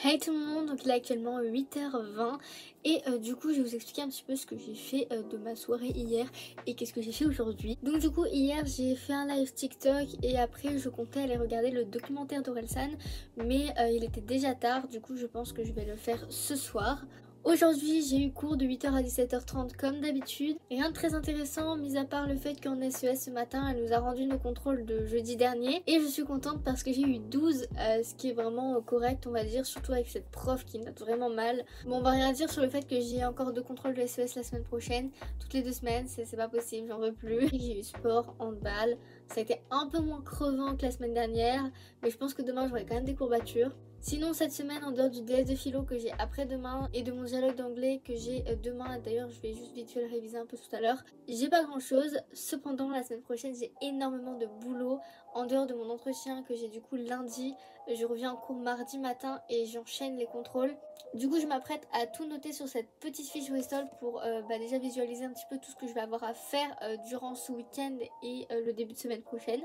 Hey tout le monde, donc il est actuellement 8h20 et du coup je vais vous expliquer un petit peu ce que j'ai fait de ma soirée hier et qu'est-ce que j'ai fait aujourd'hui. Donc du coup hier j'ai fait un live TikTok et après je comptais aller regarder le documentaire d'Orelsan, mais il était déjà tard, du coup je pense que je vais le faire ce soir. Aujourd'hui j'ai eu cours de 8h à 17h30 comme d'habitude. Rien de très intéressant mis à part le fait qu'en SES ce matin elle nous a rendu nos contrôles de jeudi dernier. Et je suis contente parce que j'ai eu 12, ce qui est vraiment correct on va dire, surtout avec cette prof qui note vraiment mal. Bon on va rien dire sur le fait que j'ai encore 2 contrôles de SES la semaine prochaine. Toutes les 2 semaines, c'est pas possible, j'en veux plus. J'ai eu sport, handball, ça a été un peu moins crevant que la semaine dernière. Mais je pense que demain j'aurai quand même des courbatures. Sinon cette semaine en dehors du DS de philo que j'ai après-demain et de mon dialogue d'anglais que j'ai demain, d'ailleurs je vais juste vite fait le réviser un peu tout à l'heure, j'ai pas grand chose. Cependant la semaine prochaine j'ai énormément de boulot en dehors de mon entretien que j'ai du coup lundi. Je reviens en cours mardi matin et j'enchaîne les contrôles. Du coup je m'apprête à tout noter sur cette petite fiche Bristol pour déjà visualiser un petit peu tout ce que je vais avoir à faire durant ce week-end et le début de semaine prochaine.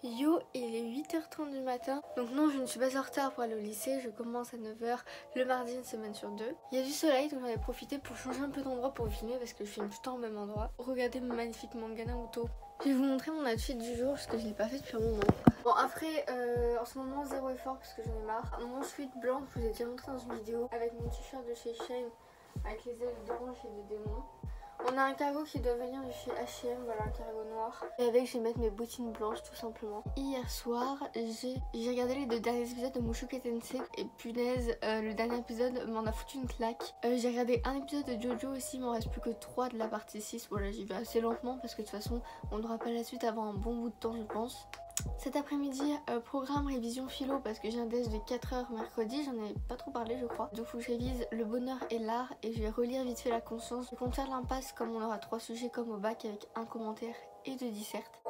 Yo, il est 8h30 du matin, donc non je ne suis pas en retard pour aller au lycée, je commence à 9h le mardi une semaine sur 2. Il y a du soleil donc j'en ai profité pour changer un peu d'endroit pour filmer parce que je filme tout le temps au même endroit. Regardez mon magnifique manga Naruto. Je vais vous montrer mon outfit du jour parce que je l'ai pas fait depuis un moment. Bon après en ce moment zéro effort parce que j'en ai marre. Mon sweat blanc je vous ai déjà montré dans une vidéo avec mon t-shirt de chez Shein avec les ailes d'orange et de démon. On a un cargo qui doit venir de chez H&M, voilà un cargo noir. Et avec je vais mettre mes bottines blanches tout simplement. Hier soir j'ai regardé les 2 derniers épisodes de Mushoku Tensei et punaise le dernier épisode m'en a foutu une claque. J'ai regardé un épisode de Jojo aussi, il m'en reste plus que 3 de la partie 6. Voilà j'y vais assez lentement parce que de toute façon on n'aura pas la suite avant un bon bout de temps je pense. Cet après-midi, programme révision philo parce que j'ai un DS de 4h mercredi, j'en ai pas trop parlé je crois. Donc faut que je révise le bonheur et l'art et je vais relire vite fait la conscience. Je compte faire l'impasse comme on aura 3 sujets comme au bac avec un commentaire et 2 dissertes.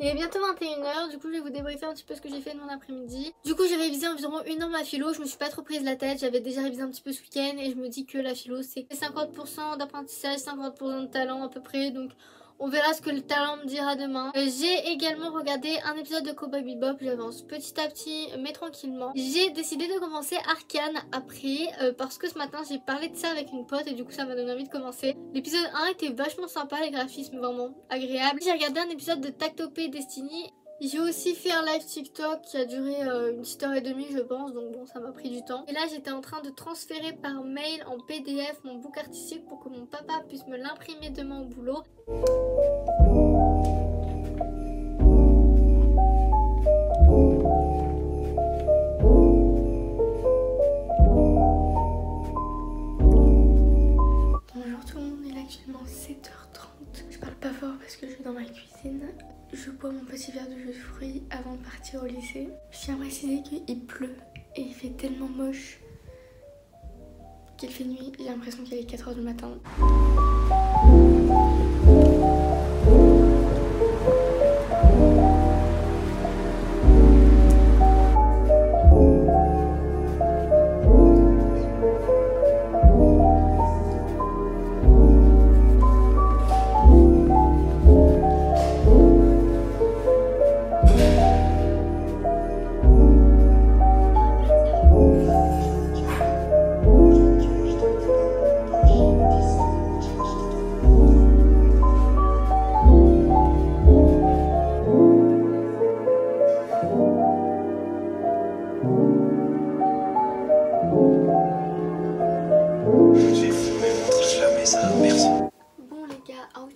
Il est bientôt 21h, du coup je vais vous débriefer un petit peu ce que j'ai fait de mon après-midi. Du coup j'ai révisé environ 1 heure ma philo, je me suis pas trop prise la tête, j'avais déjà révisé un petit peu ce week-end et je me dis que la philo c'est 50% d'apprentissage, 50% de talent à peu près, donc on verra ce que le talent me dira demain. J'ai également regardé un épisode de Cowboy Bebop, j'avance petit à petit mais tranquillement. J'ai décidé de commencer Arcane après parce que ce matin j'ai parlé de ça avec une pote et du coup ça m'a donné envie de commencer. L'épisode 1 était vachement sympa, les graphismes vraiment agréables. J'ai regardé un épisode de Tactopé Destiny. J'ai aussi fait un live TikTok qui a duré une petite heure et demie je pense, donc bon ça m'a pris du temps. Et là j'étais en train de transférer par mail en PDF mon book artistique pour que mon papa puisse me l'imprimer demain au boulot. Bonjour tout le monde, il est actuellement 7h30. Je parle pas fort parce que je suis dans ma cuisine. Je bois mon petit verre de jus de fruits avant de partir au lycée. Je tiens à préciser qu'il pleut et il fait tellement moche qu'il fait nuit. J'ai l'impression qu'il est 4h du matin.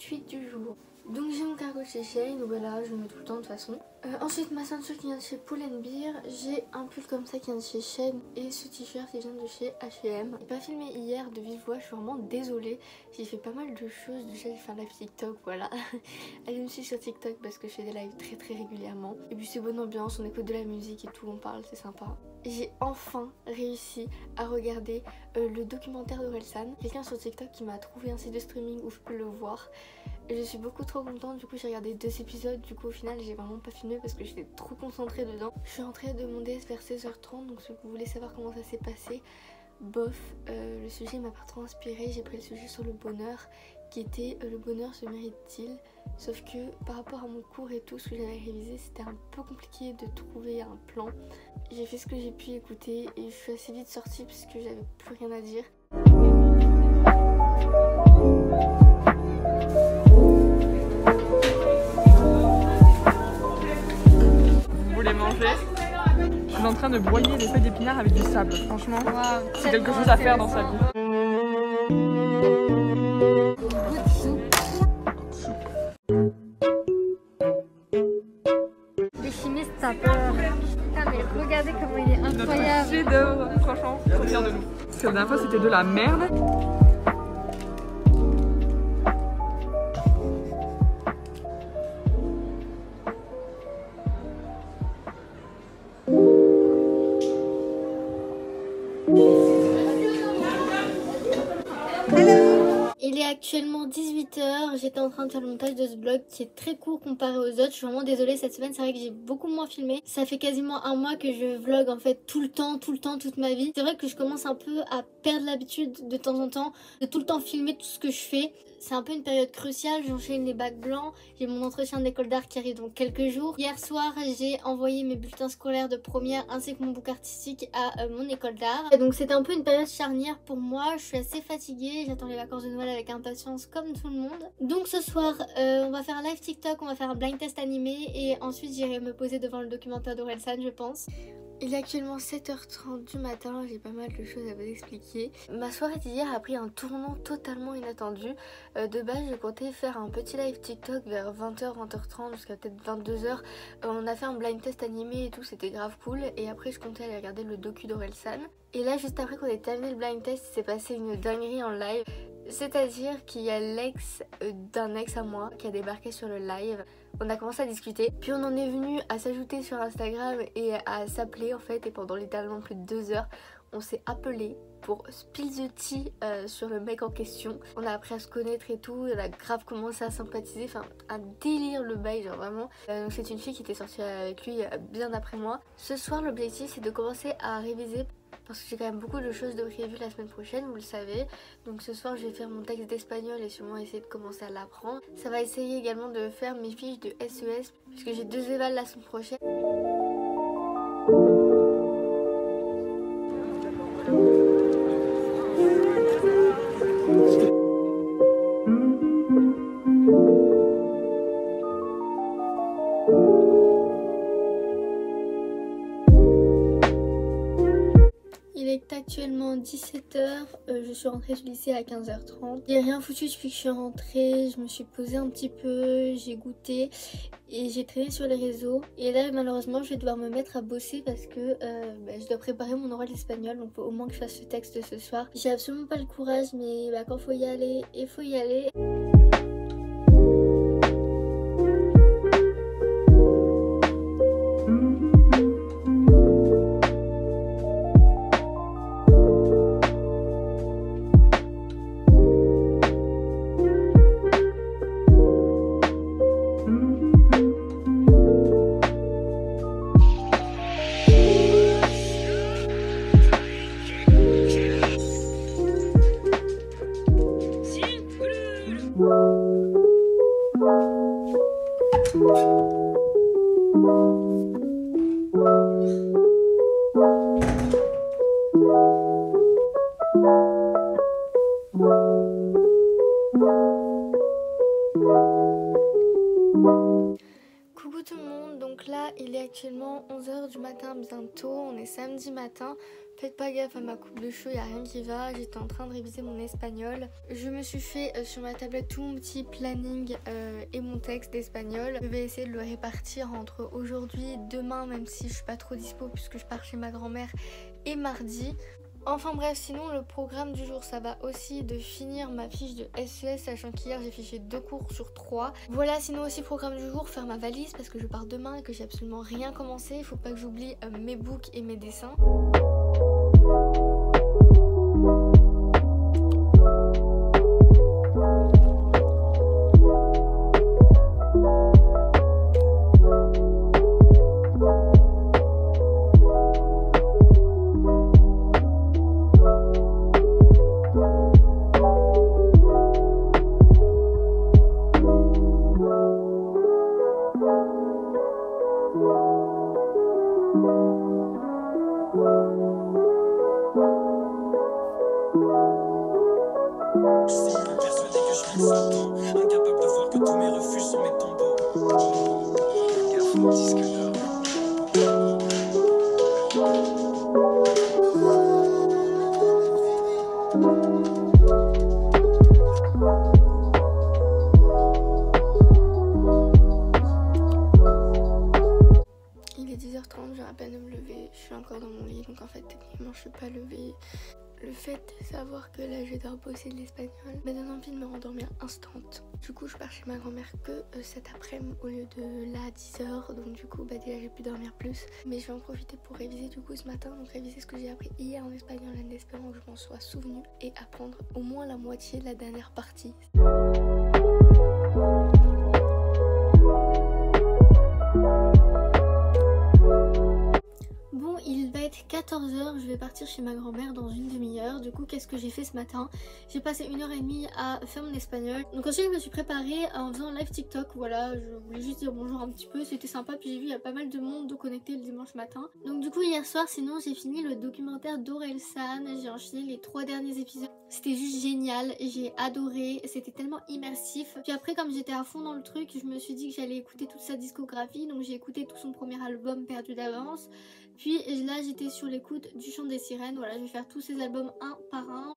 tweet du jour. Donc j'ai mon cargo chez Shein, voilà, je le mets tout le temps de toute façon. Ensuite ma ceinture qui vient de chez Pull & Bear, j'ai un pull comme ça qui vient de chez Shein et ce t-shirt qui vient de chez H&M. J'ai pas filmé hier de vive voix, je suis vraiment désolée. J'ai fait pas mal de choses, déjà j'ai fait un live TikTok, voilà. Allez me suivre sur TikTok parce que je fais des lives très régulièrement. Et puis c'est bonne ambiance, on écoute de la musique et tout, on parle, c'est sympa. J'ai enfin réussi à regarder le documentaire d'Orelsan. Quelqu'un sur TikTok qui m'a trouvé un site de streaming où je peux le voir. Je suis beaucoup trop contente, du coup j'ai regardé 2 épisodes, du coup au final j'ai vraiment pas filmé parce que j'étais trop concentrée dedans. Je suis rentrée de mon DS vers 16h30, donc si vous voulez savoir comment ça s'est passé, bof, le sujet m'a pas trop inspiré. J'ai pris le sujet sur le bonheur qui était le bonheur se mérite-t-il, sauf que par rapport à mon cours et tout ce que j'avais révisé, c'était un peu compliqué de trouver un plan. J'ai fait ce que j'ai pu écouter et je suis assez vite sortie parce que j'avais plus rien à dire. Je suis en train de broyer des feuilles d'épinards avec du sable. Franchement, wow, c'est quelque chose à faire dans sa vie. Les chimistes, t'as peur. Putain, mais regardez comment il est incroyable. Notre chef-d'œuvre, franchement, trop fier de nous. Parce que la dernière fois c'était de la merde. Il est actuellement 18h, j'étais en train de faire le montage de ce vlog qui est très court comparé aux autres. Je suis vraiment désolée, cette semaine c'est vrai que j'ai beaucoup moins filmé. Ça fait quasiment un mois que je vlog en fait tout le temps, toute ma vie. C'est vrai que je commence un peu à perdre l'habitude de temps en temps de tout le temps filmer tout ce que je fais. C'est un peu une période cruciale, j'enchaîne les bacs blancs, j'ai mon entretien d'école d'art qui arrive dans quelques jours. Hier soir j'ai envoyé mes bulletins scolaires de première ainsi que mon book artistique à mon école d'art. Donc c'était un peu une période charnière pour moi, je suis assez fatiguée, j'attends les vacances de Noël avec impatience comme tout le monde. Donc ce soir on va faire un live TikTok, on va faire un blind test animé et ensuite j'irai me poser devant le documentaire d'Orelsan je pense. Il est actuellement 7h30 du matin, j'ai pas mal de choses à vous expliquer. Ma soirée d'hier a pris un tournant totalement inattendu. De base, je comptais faire un petit live TikTok vers 20h, 20h30 jusqu'à peut-être 22h. On a fait un blind test animé et tout, c'était grave cool. Et après, je comptais aller regarder le docu d'Orelsan. Et là, juste après qu'on ait terminé le blind test, il s'est passé une dinguerie en live. C'est-à-dire qu'il y a l'ex d'un ex à moi qui a débarqué sur le live. On a commencé à discuter, puis on en est venu à s'ajouter sur Instagram et à s'appeler en fait. Et pendant littéralement plus de 2 heures, on s'est appelé pour spill the tea sur le mec en question. On a appris à se connaître et tout, on a grave commencé à sympathiser, enfin un délire le bail genre vraiment. Donc c'est une fille qui était sortie avec lui bien après moi. Ce soir l'objectif c'est de commencer à réviser parce que j'ai quand même beaucoup de choses de prévues la semaine prochaine, vous le savez. Donc ce soir je vais faire mon texte d'espagnol et sûrement essayer de commencer à l'apprendre. Ça va essayer également de faire mes fiches de SES puisque j'ai 2 évals la semaine prochaine. Il est actuellement 17h, je suis rentrée du lycée à 15h30. J'ai rien foutu depuis que je suis rentrée, je me suis posée un petit peu, j'ai goûté et j'ai traîné sur les réseaux. Et là malheureusement je vais devoir me mettre à bosser parce que je dois préparer mon oral espagnol, donc faut au moins que je fasse ce texte ce soir. J'ai absolument pas le courage mais quand faut y aller, il faut y aller. 11h du matin bientôt, on est samedi matin. Faites pas gaffe à ma coupe de cheveux, y a rien qui va. J'étais en train de réviser mon espagnol. Je me suis fait sur ma tablette tout mon petit planning et mon texte d'espagnol. Je vais essayer de le répartir entre aujourd'hui et demain, même si je suis pas trop dispo puisque je pars chez ma grand-mère, et mardi. Enfin bref, sinon le programme du jour, ça va aussi de finir ma fiche de SES, sachant qu'hier j'ai fiché 2 cours sur 3. Voilà, sinon aussi programme du jour, faire ma valise parce que je pars demain et que j'ai absolument rien commencé. Il faut pas que j'oublie mes books et mes dessins. Incapable de voir que tous mes refus sont mes tombeaux. Gaffe au disque d'or. Il est 10h30, j'ai à peine de me lever, je suis encore dans mon lit, donc en fait techniquement je suis pas levée. Le fait de savoir que là je dois bosser de l'espagnol me donne envie de me rendormir instant. Du coup je pars chez ma grand-mère que cet après-midi au lieu de là à 10h, donc du coup déjà j'ai pu dormir plus. Mais je vais en profiter pour réviser du coup ce matin, donc réviser ce que j'ai appris hier en espagnol en espérant que je m'en sois souvenu et apprendre au moins la moitié de la dernière partie. Bon, il va être 14h, je vais partir chez ma grand-mère dans une demi-heure. Du coup, qu'est-ce que j'ai fait ce matin? J'ai passé 1h30 à faire mon espagnol. Donc ensuite, je me suis préparée en faisant un live TikTok. Voilà, je voulais juste dire bonjour un petit peu, c'était sympa. Puis j'ai vu, il y a pas mal de monde de connecté le dimanche matin. Donc du coup, hier soir, sinon, j'ai fini le documentaire d'Orelsan. J'ai enchaîné les 3 derniers épisodes. C'était juste génial, j'ai adoré, c'était tellement immersif. Puis après, comme j'étais à fond dans le truc, je me suis dit que j'allais écouter toute sa discographie. Donc j'ai écouté tout son premier album, Perdu d'avance. Puis là j'étais sur l'écoute du chant des sirènes, voilà, je vais faire tous ces albums un par un.